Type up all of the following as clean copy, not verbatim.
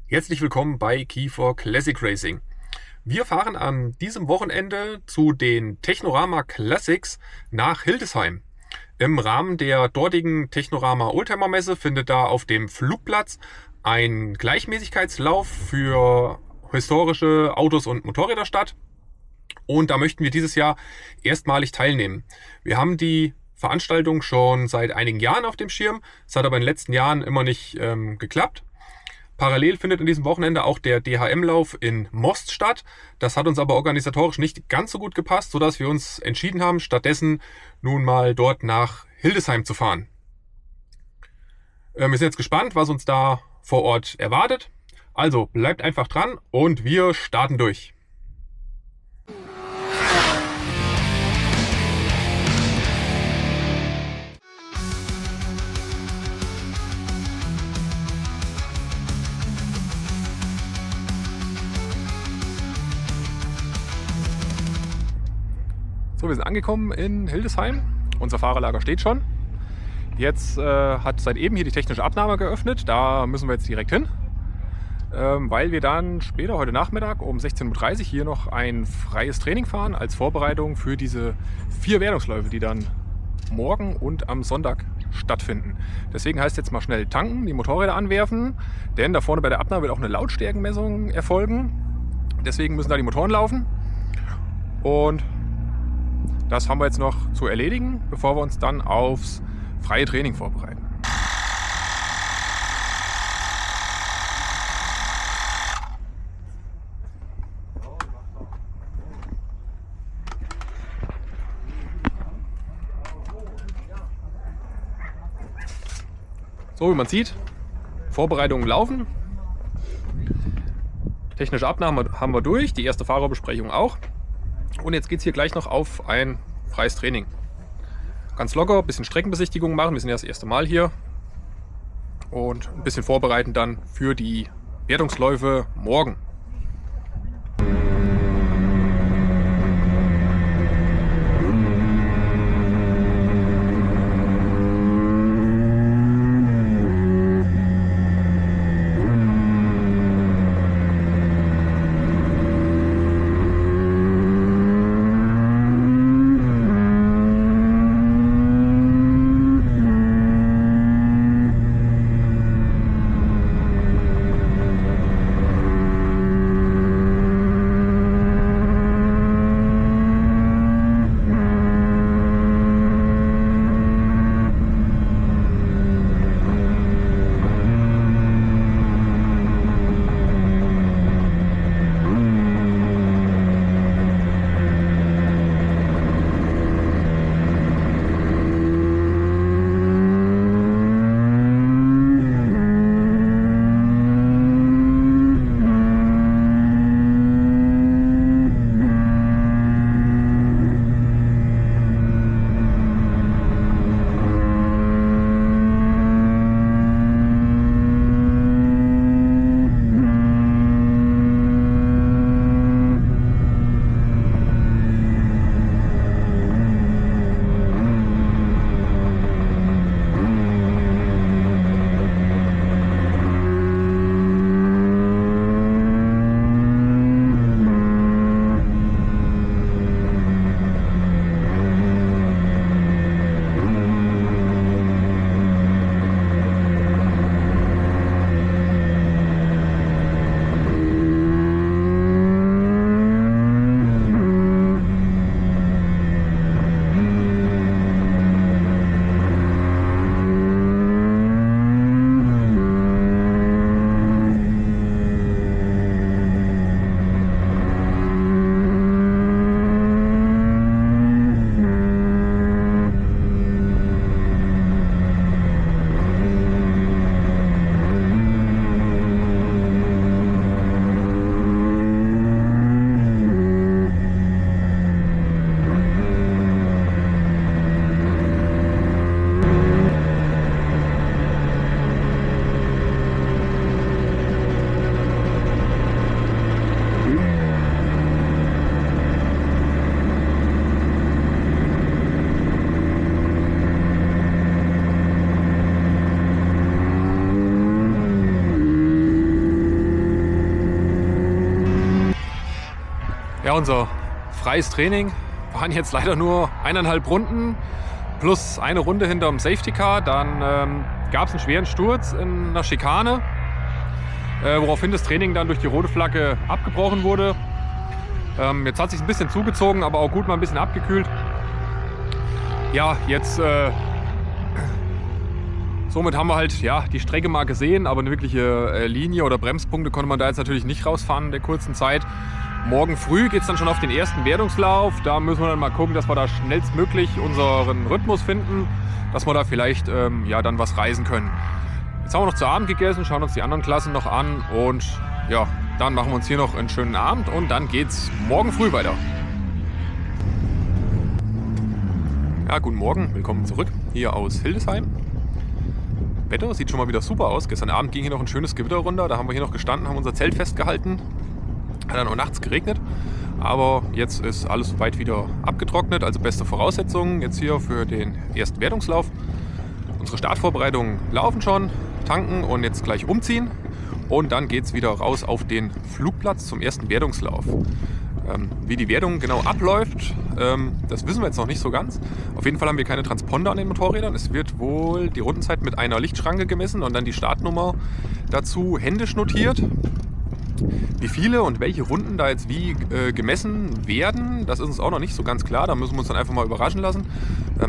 Herzlich willkommen bei Key4 Classic Racing. Wir fahren an diesem Wochenende zu den Technorama Classics nach Hildesheim. Im Rahmen der dortigen Technorama Oldtimer Messe findet da auf dem Flugplatz ein Gleichmäßigkeitslauf für historische Autos und Motorräder statt. Und da möchten wir dieses Jahr erstmalig teilnehmen. Wir haben die Veranstaltung schon seit einigen Jahren auf dem Schirm. Es hat aber in den letzten Jahren immer nicht geklappt. Parallel findet an diesem Wochenende auch der DHM-Lauf in Most statt. Das hat uns aber organisatorisch nicht ganz so gut gepasst, sodass wir uns entschieden haben, stattdessen nun mal dort nach Hildesheim zu fahren. Wir sind jetzt gespannt, was uns da vor Ort erwartet. Also bleibt einfach dran und wir starten durch. So, wir sind angekommen in Hildesheim. Unser Fahrerlager steht schon. Jetzt hat seit eben hier die technische Abnahme geöffnet. Da müssen wir jetzt direkt hin, weil wir dann später heute Nachmittag um 16:30 Uhr hier noch ein freies Training fahren als Vorbereitung für diese 4 Wertungsläufe, die dann morgen und am Sonntag stattfinden. Deswegen heißt jetzt mal schnell tanken, die Motorräder anwerfen, denn da vorne bei der Abnahme wird auch eine Lautstärkenmessung erfolgen. Deswegen müssen da die Motoren laufen und das haben wir jetzt noch zu erledigen, bevor wir uns dann aufs freie Training vorbereiten. So, wie man sieht, Vorbereitungen laufen. Technische Abnahme haben wir durch, die erste Fahrerbesprechung auch. Und jetzt geht es hier gleich noch auf ein freies Training. Ganz locker, ein bisschen Streckenbesichtigung machen. Wir sind ja das erste Mal hier. Und ein bisschen vorbereiten dann für die Wertungsläufe morgen. Ja, unser freies Training waren jetzt leider nur 1,5 Runden plus eine Runde hinterm Safety Car. Dann gab es einen schweren Sturz in einer Schikane, woraufhin das Training dann durch die rote Flagge abgebrochen wurde. Jetzt hat es sich ein bisschen zugezogen, aber auch gut mal ein bisschen abgekühlt. Ja, jetzt somit haben wir halt die Strecke mal gesehen, aber eine wirkliche Linie oder Bremspunkte konnte man da jetzt natürlich nicht rausfahren in der kurzen Zeit. Morgen früh geht es dann schon auf den ersten Wertungslauf. Da müssen wir dann mal gucken, dass wir da schnellstmöglich unseren Rhythmus finden, dass wir da vielleicht dann was reisen können. Jetzt haben wir noch zu Abend gegessen, schauen uns die anderen Klassen noch an und ja, dann machen wir uns hier noch einen schönen Abend und dann geht's morgen früh weiter. Ja, guten Morgen, willkommen zurück hier aus Hildesheim. Wetter sieht schon mal wieder super aus. Gestern Abend ging hier noch ein schönes Gewitter runter. Da haben wir hier noch gestanden, haben unser Zelt festgehalten. Hat dann auch nachts geregnet. Aber jetzt ist alles soweit wieder abgetrocknet. Also beste Voraussetzungen jetzt hier für den ersten Wertungslauf. Unsere Startvorbereitungen laufen schon. Tanken und jetzt gleich umziehen. Und dann geht es wieder raus auf den Flugplatz zum ersten Wertungslauf. Wie die Wertung genau abläuft, das wissen wir jetzt noch nicht so ganz. Auf jeden Fall haben wir keine Transponder an den Motorrädern. Es wird wohl die Rundenzeit mit einer Lichtschranke gemessen und dann die Startnummer dazu händisch notiert. Wie viele und welche Runden da jetzt wie gemessen werden, das ist uns auch noch nicht so ganz klar. Da müssen wir uns dann einfach mal überraschen lassen.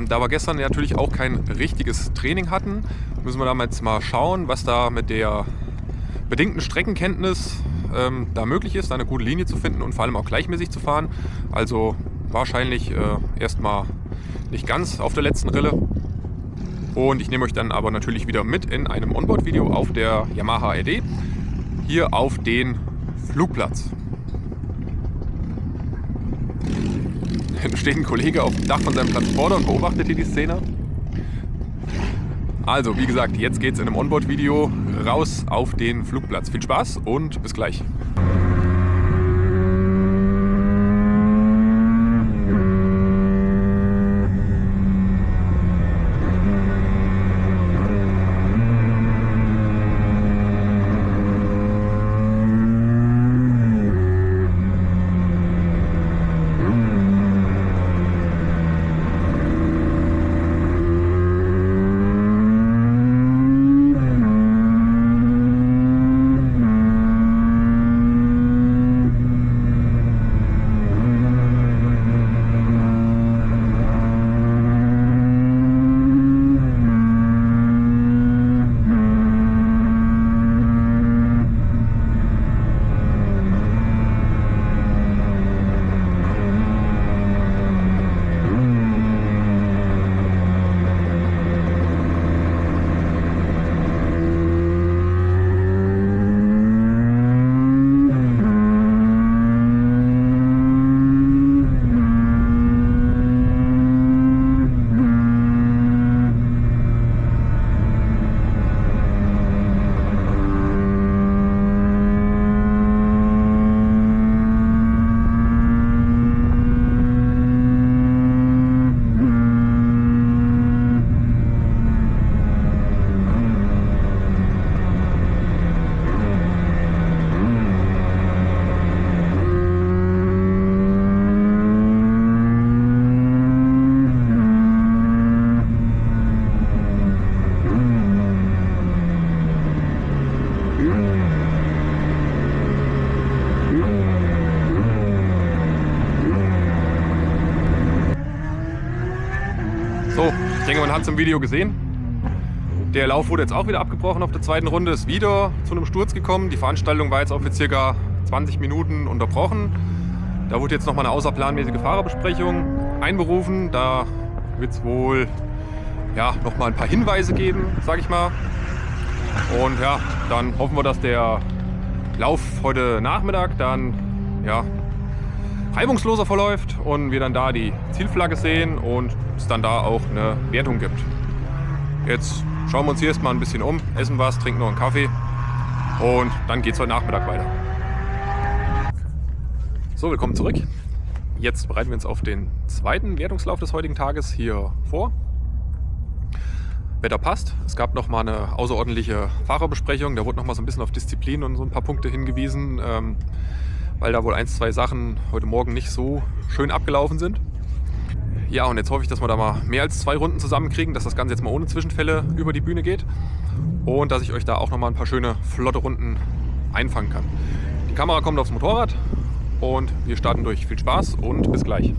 Da wir gestern natürlich auch kein richtiges Training hatten, müssen wir da jetzt mal schauen, was da mit der bedingten Streckenkenntnis da möglich ist, da eine gute Linie zu finden und vor allem auch gleichmäßig zu fahren. Also wahrscheinlich erstmal nicht ganz auf der letzten Rille. Und ich nehme euch dann aber natürlich wieder mit in einem Onboard-Video auf der Yamaha RD hier auf den Flugplatz. Da steht ein Kollege auf dem Dach von seinem Transporter und beobachtet hier die Szene. Also, wie gesagt, jetzt geht es in einem Onboard-Video raus auf den Flugplatz. Viel Spaß und bis gleich. So, ich denke, man hat es im Video gesehen. Der Lauf wurde jetzt auch wieder abgebrochen auf der zweiten Runde, ist wieder zu einem Sturz gekommen. Die Veranstaltung war jetzt auch für ca. 20 Minuten unterbrochen. Da wurde jetzt nochmal eine außerplanmäßige Fahrerbesprechung einberufen. Da wird es wohl nochmal ein paar Hinweise geben, sage ich mal. Und ja, dann hoffen wir, dass der Lauf heute Nachmittag dann reibungsloser verläuft und wir dann da die Zielflagge sehen und es dann da auch eine Wertung gibt. Jetzt schauen wir uns hier erstmal ein bisschen um, essen was, trinken noch einen Kaffee und dann geht es heute Nachmittag weiter. So, willkommen zurück. Jetzt bereiten wir uns auf den zweiten Wertungslauf des heutigen Tages hier vor. Wetter passt. Es gab noch mal eine außerordentliche Fahrerbesprechung. Da wurde noch mal so ein bisschen auf Disziplin und so ein paar Punkte hingewiesen. weil da wohl 1, 2 Sachen heute Morgen nicht so schön abgelaufen sind. Ja, und jetzt hoffe ich, dass wir da mal mehr als 2 Runden zusammenkriegen, dass das Ganze jetzt mal ohne Zwischenfälle über die Bühne geht und dass ich euch da auch noch mal ein paar schöne, flotte Runden einfangen kann. Die Kamera kommt aufs Motorrad und wir starten durch. Viel Spaß und bis gleich.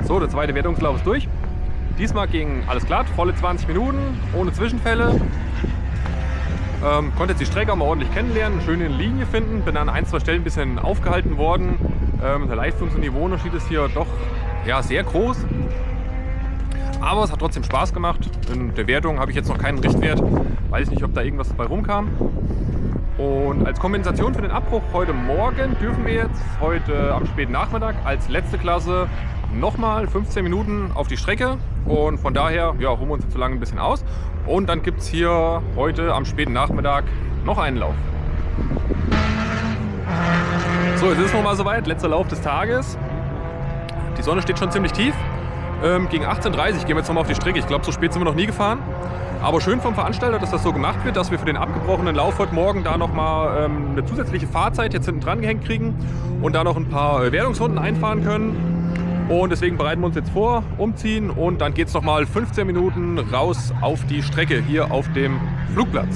So, der zweite Wertungslauf ist durch. Diesmal ging alles glatt, volle 20 Minuten, ohne Zwischenfälle. Konnte jetzt die Strecke auch mal ordentlich kennenlernen, schön in Linie finden. Bin an 1, 2 Stellen ein bisschen aufgehalten worden. Der Leistungs- und Niveauunterschied ist hier doch sehr groß. Aber es hat trotzdem Spaß gemacht. In der Wertung habe ich jetzt noch keinen Richtwert. Weiß nicht, ob da irgendwas dabei rumkam. Und als Kompensation für den Abbruch heute Morgen dürfen wir jetzt heute am späten Nachmittag als letzte Klasse nochmal 15 Minuten auf die Strecke. Und von daher ruhen wir uns jetzt so lange ein bisschen aus. Und dann gibt es hier heute am späten Nachmittag noch einen Lauf. So, jetzt ist es nochmal soweit. Letzter Lauf des Tages. Die Sonne steht schon ziemlich tief. Gegen 18:30 Uhr gehen wir jetzt nochmal auf die Strecke. Ich glaube, so spät sind wir noch nie gefahren. Aber schön vom Veranstalter, dass das so gemacht wird, dass wir für den abgebrochenen Lauf heute Morgen da nochmal eine zusätzliche Fahrzeit jetzt hinten dran gehängt kriegen und da noch ein paar Wertungsrunden einfahren können. Und deswegen bereiten wir uns jetzt vor, umziehen und dann geht es nochmal 15 Minuten raus auf die Strecke hier auf dem Flugplatz.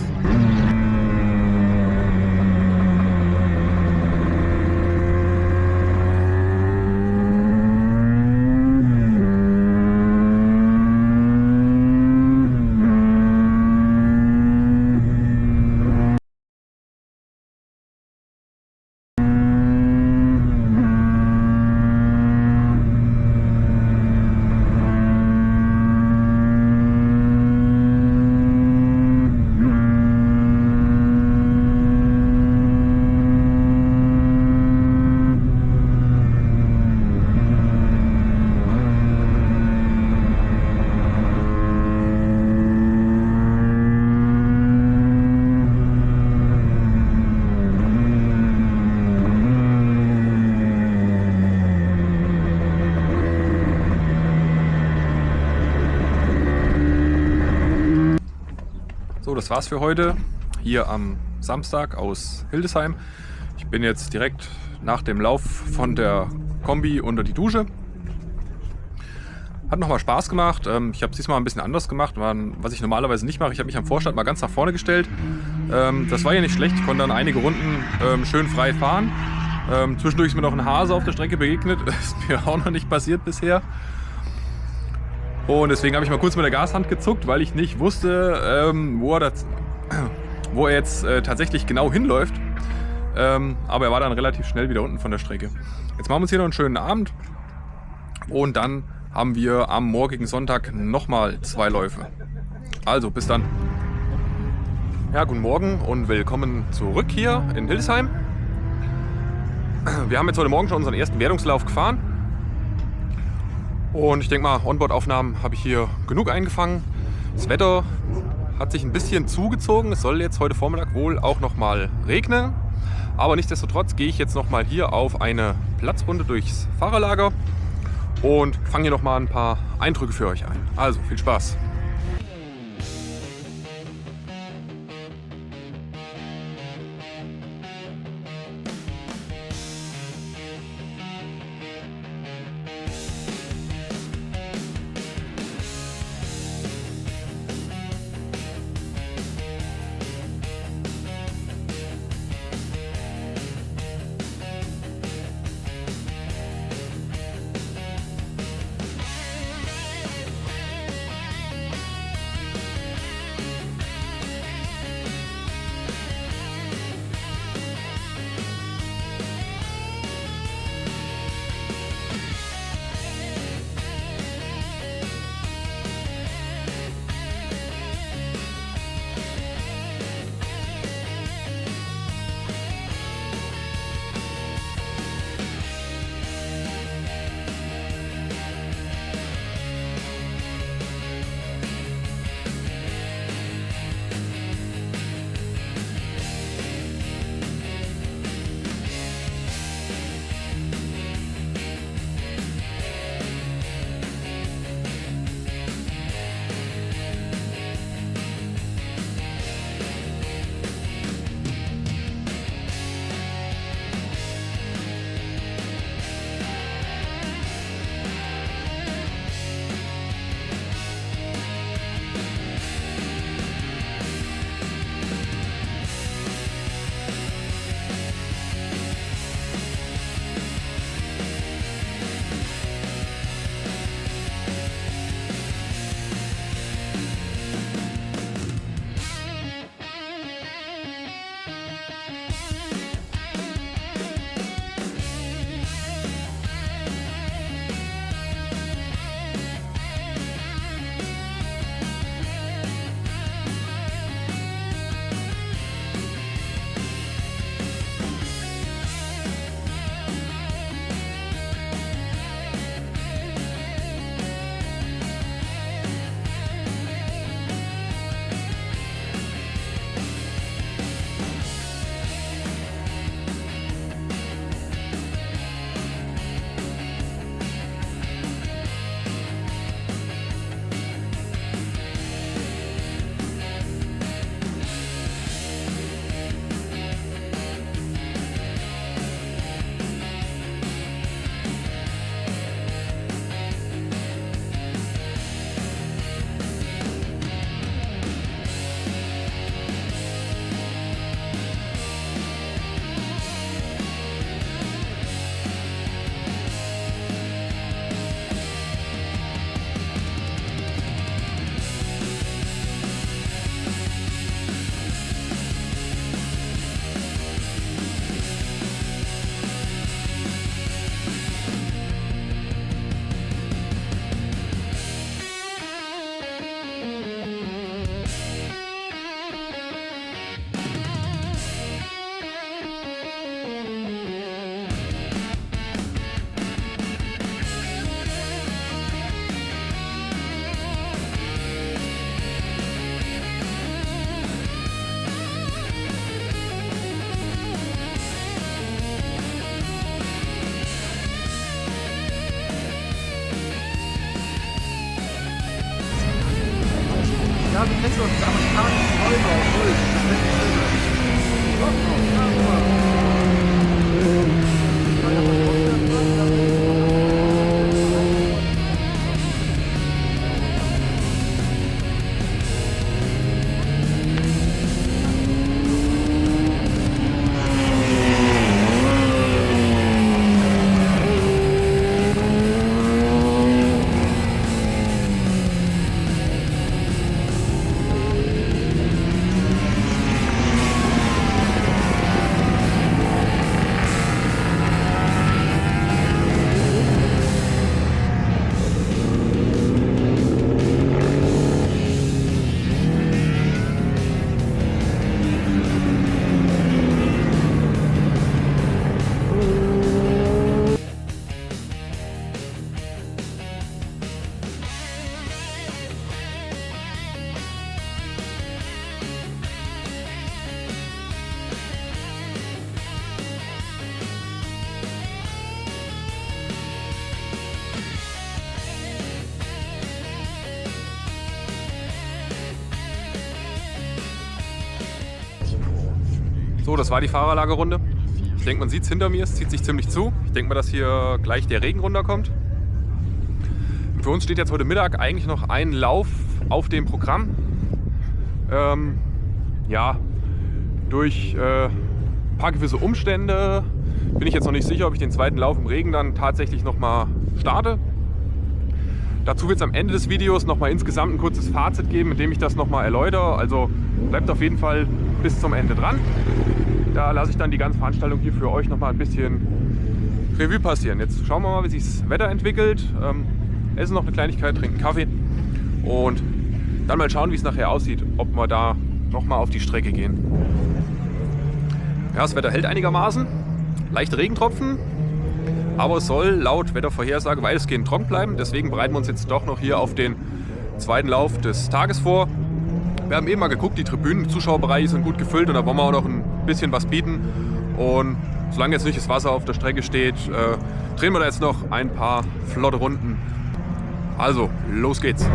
So, das war's für heute hier am Samstag aus Hildesheim. Ich bin jetzt direkt nach dem Lauf von der Kombi unter die Dusche. Hat nochmal Spaß gemacht. Ich habe es diesmal ein bisschen anders gemacht, was ich normalerweise nicht mache. Ich habe mich am Vorstand mal ganz nach vorne gestellt. Das war ja nicht schlecht. Ich konnte dann einige Runden schön frei fahren. Zwischendurch ist mir noch ein Hase auf der Strecke begegnet. Das ist mir auch noch nicht passiert bisher. Und deswegen habe ich mal kurz mit der Gashand gezuckt, weil ich nicht wusste, wo er wo er jetzt tatsächlich genau hinläuft. Aber er war dann relativ schnell wieder unten von der Strecke. Jetzt machen wir uns hier noch einen schönen Abend und dann haben wir am morgigen Sonntag nochmal 2 Läufe. Also bis dann. Ja, guten Morgen und willkommen zurück hier in Hildesheim. Wir haben jetzt heute Morgen schon unseren ersten Wertungslauf gefahren. Und ich denke mal, Onboard-Aufnahmen habe ich hier genug eingefangen. Das Wetter hat sich ein bisschen zugezogen. Es soll jetzt heute Vormittag wohl auch noch mal regnen. Aber nichtsdestotrotz gehe ich jetzt noch mal hier auf eine Platzrunde durchs Fahrerlager und fange hier noch mal ein paar Eindrücke für euch ein. Also viel Spaß! So, das war die Fahrerlagerrunde. Ich denke, man sieht es hinter mir, es zieht sich ziemlich zu. Ich denke mal, dass hier gleich der Regen runterkommt. Für uns steht jetzt heute Mittag eigentlich noch ein Lauf auf dem Programm. Ja, durch ein paar gewisse Umstände bin ich jetzt noch nicht sicher, ob ich den zweiten Lauf im Regen dann tatsächlich nochmal starte. Dazu wird es am Ende des Videos nochmal insgesamt ein kurzes Fazit geben, mit dem ich das nochmal erläutere. Also bleibt auf jeden Fall bis zum Ende dran. Da lasse ich dann die ganze Veranstaltung hier für euch nochmal ein bisschen Revue passieren. Jetzt schauen wir mal, wie sich das Wetter entwickelt. Essen noch eine Kleinigkeit, trinken Kaffee und dann mal schauen, wie es nachher aussieht, ob wir da nochmal auf die Strecke gehen. Ja, das Wetter hält einigermaßen. Leichte Regentropfen, aber es soll laut Wettervorhersage weitestgehend trocken bleiben. Deswegen bereiten wir uns jetzt doch noch hier auf den zweiten Lauf des Tages vor. Wir haben eben mal geguckt, die Tribünen, die Zuschauerbereiche sind gut gefüllt und da wollen wir auch noch ein bisschen was bieten. Und solange jetzt nicht das Wasser auf der Strecke steht, drehen wir da jetzt noch ein paar flotte Runden. Also, los geht's!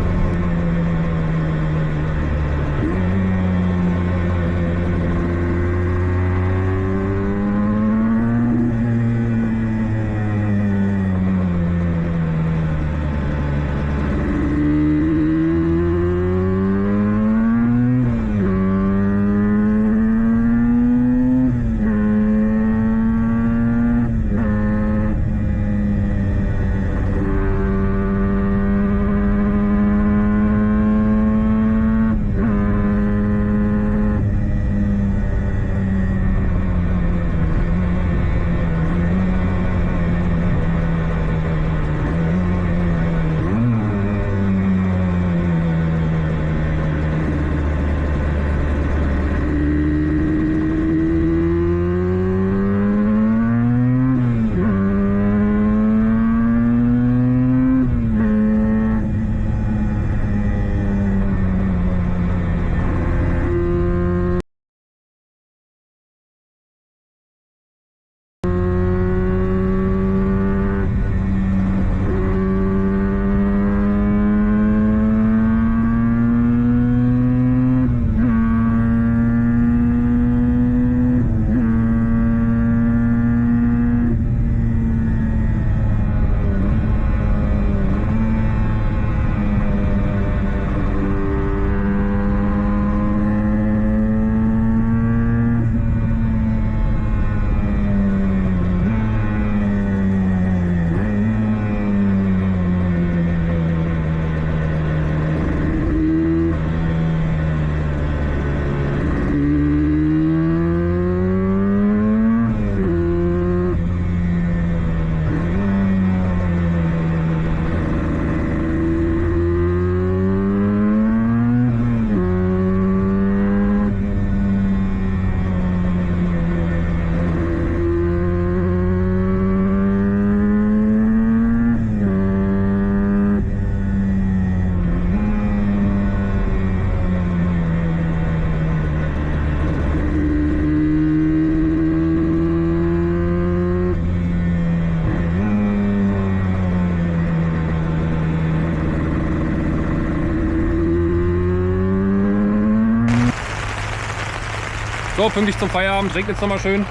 So, pünktlich zum Feierabend, regnet es nochmal schön.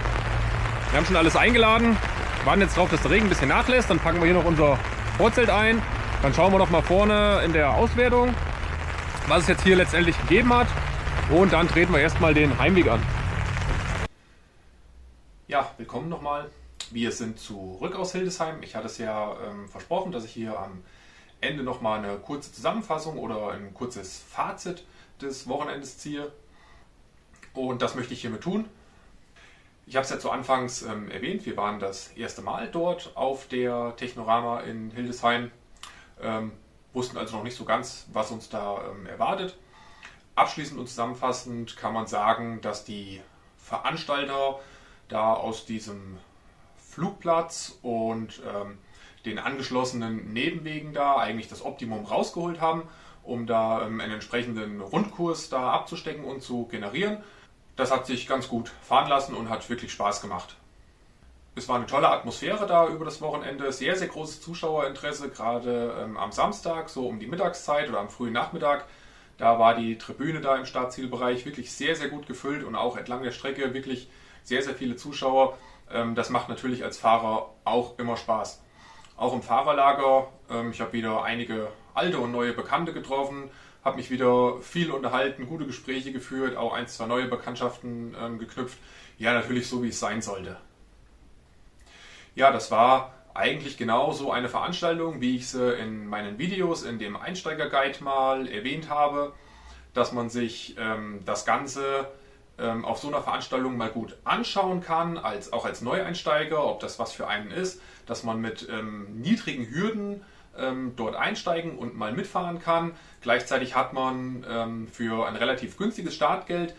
Wir haben schon alles eingeladen, warten jetzt drauf, dass der Regen ein bisschen nachlässt. Dann packen wir hier noch unser Vorzelt ein. Dann schauen wir noch mal vorne in der Auswertung, was es jetzt hier letztendlich gegeben hat. Und dann treten wir erstmal den Heimweg an. Ja, willkommen nochmal. Wir sind zurück aus Hildesheim. Ich hatte es ja versprochen, dass ich hier am Ende nochmal eine kurze Zusammenfassung oder ein kurzes Fazit des Wochenendes ziehe. Und das möchte ich hiermit tun. Ich habe es ja zu Anfangs erwähnt, wir waren das erste Mal dort auf der Technorama in Hildesheim. Wussten also noch nicht so ganz, was uns da erwartet. Abschließend und zusammenfassend kann man sagen, dass die Veranstalter da aus diesem Flugplatz und den angeschlossenen Nebenwegen da eigentlich das Optimum rausgeholt haben, um da einen entsprechenden Rundkurs da abzustecken und zu generieren. Das hat sich ganz gut fahren lassen und hat wirklich Spaß gemacht. Es war eine tolle Atmosphäre da über das Wochenende, sehr, sehr großes Zuschauerinteresse, gerade am Samstag, so um die Mittagszeit oder am frühen Nachmittag. Da war die Tribüne da im Startzielbereich wirklich sehr, sehr gut gefüllt und auch entlang der Strecke wirklich sehr, sehr viele Zuschauer. Das macht natürlich als Fahrer auch immer Spaß. Auch im Fahrerlager, ich habe wieder einige alte und neue Bekannte getroffen, habe mich wieder viel unterhalten, gute Gespräche geführt, auch ein, zwei neue Bekanntschaften geknüpft. Ja, natürlich so, wie es sein sollte. Ja, das war eigentlich genau so eine Veranstaltung, wie ich sie in meinen Videos in dem Einsteiger-Guide mal erwähnt habe, dass man sich das Ganze auf so einer Veranstaltung mal gut anschauen kann, auch als Neueinsteiger, ob das was für einen ist, dass man mit niedrigen Hürden dort einsteigen und mal mitfahren kann. Gleichzeitig hat man für ein relativ günstiges Startgeld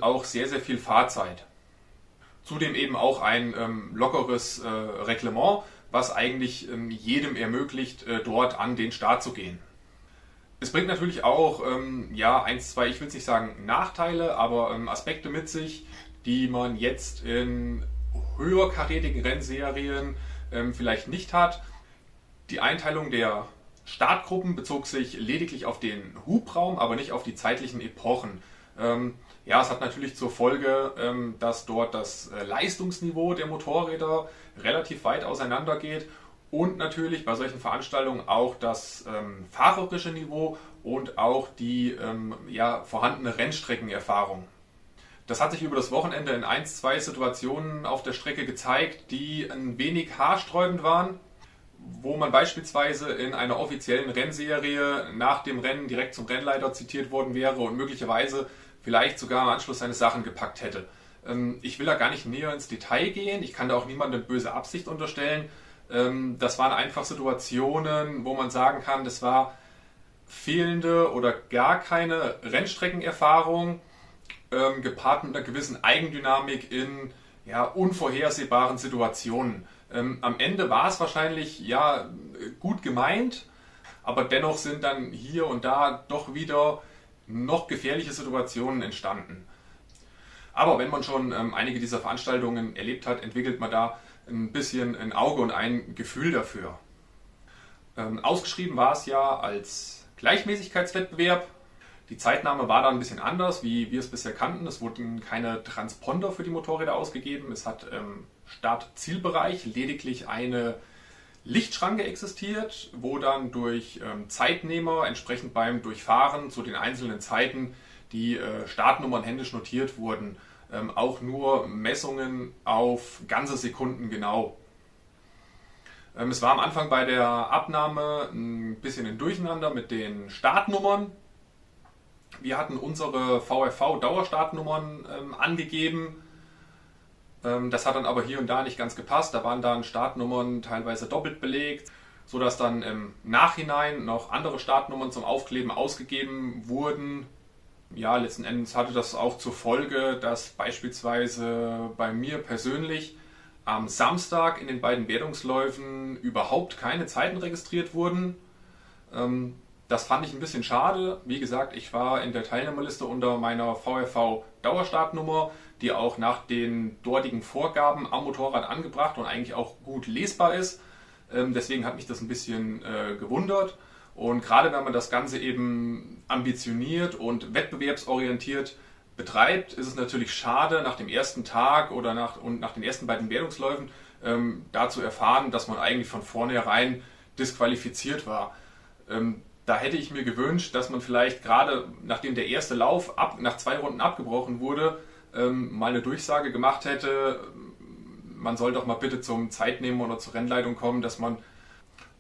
auch sehr, sehr viel Fahrzeit. Zudem eben auch ein lockeres Reglement, was eigentlich jedem ermöglicht, dort an den Start zu gehen. Es bringt natürlich auch ja, eins, zwei, ich will es nicht sagen Nachteile, aber Aspekte mit sich, die man jetzt in höherkarätigen Rennserien vielleicht nicht hat. Die Einteilung der Startgruppen bezog sich lediglich auf den Hubraum, aber nicht auf die zeitlichen Epochen. Ja, es hat natürlich zur Folge, dass dort das Leistungsniveau der Motorräder relativ weit auseinander geht und natürlich bei solchen Veranstaltungen auch das fahrerische Niveau und auch die ja, vorhandene Rennstreckenerfahrung. Das hat sich über das Wochenende in ein, zwei Situationen auf der Strecke gezeigt, die ein wenig haarsträubend waren, wo man beispielsweise in einer offiziellen Rennserie nach dem Rennen direkt zum Rennleiter zitiert worden wäre und möglicherweise vielleicht sogar am Anschluss seine Sachen gepackt hätte. Ich will da gar nicht näher ins Detail gehen, ich kann da auch niemandem böse Absicht unterstellen. Das waren einfach Situationen, wo man sagen kann, das war fehlende oder gar keine Rennstreckenerfahrung, gepaart mit einer gewissen Eigendynamik in ja, unvorhersehbaren Situationen. Am Ende war es wahrscheinlich ja, gut gemeint, aber dennoch sind dann hier und da doch wieder noch gefährliche Situationen entstanden. Aber wenn man schon einige dieser Veranstaltungen erlebt hat, entwickelt man da ein bisschen ein Auge und ein Gefühl dafür. Ausgeschrieben war es ja als Gleichmäßigkeitswettbewerb. Die Zeitnahme war da ein bisschen anders, wie wir es bisher kannten. Es wurden keine Transponder für die Motorräder ausgegeben. Es hat im Start-Zielbereich lediglich eine Lichtschranke existiert, wo dann durch Zeitnehmer entsprechend beim Durchfahren zu den einzelnen Zeiten die Startnummern händisch notiert wurden. Auch nur Messungen auf ganze Sekunden genau. Es war am Anfang bei der Abnahme ein bisschen ein Durcheinander mit den Startnummern. Wir hatten unsere VFV-Dauerstartnummern angegeben. Das hat dann aber hier und da nicht ganz gepasst. Da waren dann Startnummern teilweise doppelt belegt, sodass dann im Nachhinein noch andere Startnummern zum Aufkleben ausgegeben wurden. Ja, letzten Endes hatte das auch zur Folge, dass beispielsweise bei mir persönlich am Samstag in den beiden Wertungsläufen überhaupt keine Zeiten registriert wurden. Das fand ich ein bisschen schade. Wie gesagt, ich war in der Teilnehmerliste unter meiner VFV-Dauerstartnummer, die auch nach den dortigen Vorgaben am Motorrad angebracht und eigentlich auch gut lesbar ist. Deswegen hat mich das ein bisschen gewundert. Und gerade wenn man das Ganze eben ambitioniert und wettbewerbsorientiert betreibt, ist es natürlich schade, nach dem ersten Tag oder nach den ersten beiden Wertungsläufen da zu erfahren, dass man eigentlich von vornherein disqualifiziert war. Da hätte ich mir gewünscht, dass man vielleicht gerade nachdem der erste Lauf nach 2 Runden abgebrochen wurde, mal eine Durchsage gemacht hätte, man soll doch mal bitte zum Zeitnehmer oder zur Rennleitung kommen, dass man,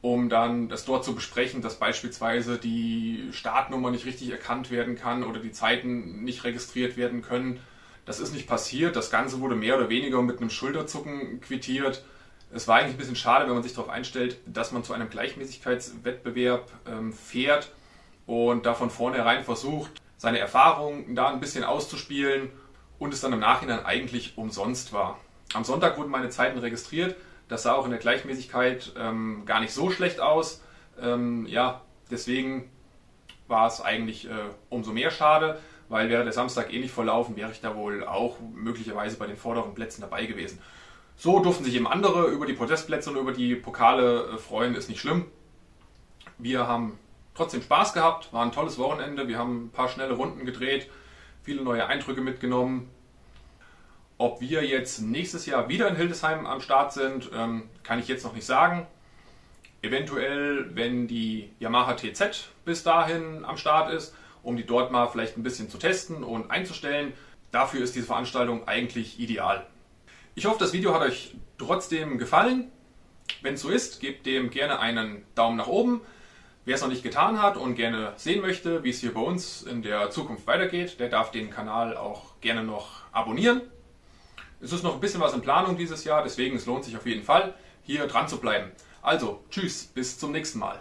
um dann das dort zu besprechen, dass beispielsweise die Startnummer nicht richtig erkannt werden kann oder die Zeiten nicht registriert werden können. Das ist nicht passiert. Das Ganze wurde mehr oder weniger mit einem Schulterzucken quittiert. Es war eigentlich ein bisschen schade, wenn man sich darauf einstellt, dass man zu einem Gleichmäßigkeitswettbewerb fährt und da von vornherein versucht, seine Erfahrungen da ein bisschen auszuspielen und es dann im Nachhinein eigentlich umsonst war. Am Sonntag wurden meine Zeiten registriert. Das sah auch in der Gleichmäßigkeit gar nicht so schlecht aus. Ja, deswegen war es eigentlich umso mehr schade, weil wäre der Samstag ähnlich verlaufen, wäre ich da wohl auch möglicherweise bei den vorderen Plätzen dabei gewesen. So durften sich eben andere über die Podestplätze und über die Pokale freuen, ist nicht schlimm. Wir haben trotzdem Spaß gehabt, war ein tolles Wochenende. Wir haben ein paar schnelle Runden gedreht, viele neue Eindrücke mitgenommen. Ob wir jetzt nächstes Jahr wieder in Hildesheim am Start sind, kann ich jetzt noch nicht sagen. Eventuell, wenn die Yamaha TZ bis dahin am Start ist, um die dort mal vielleicht ein bisschen zu testen und einzustellen. Dafür ist diese Veranstaltung eigentlich ideal. Ich hoffe, das Video hat euch trotzdem gefallen. Wenn es so ist, gebt dem gerne einen Daumen nach oben. Wer es noch nicht getan hat und gerne sehen möchte, wie es hier bei uns in der Zukunft weitergeht, der darf den Kanal auch gerne noch abonnieren. Es ist noch ein bisschen was in Planung dieses Jahr, deswegen es lohnt sich auf jeden Fall, hier dran zu bleiben. Also, tschüss, bis zum nächsten Mal.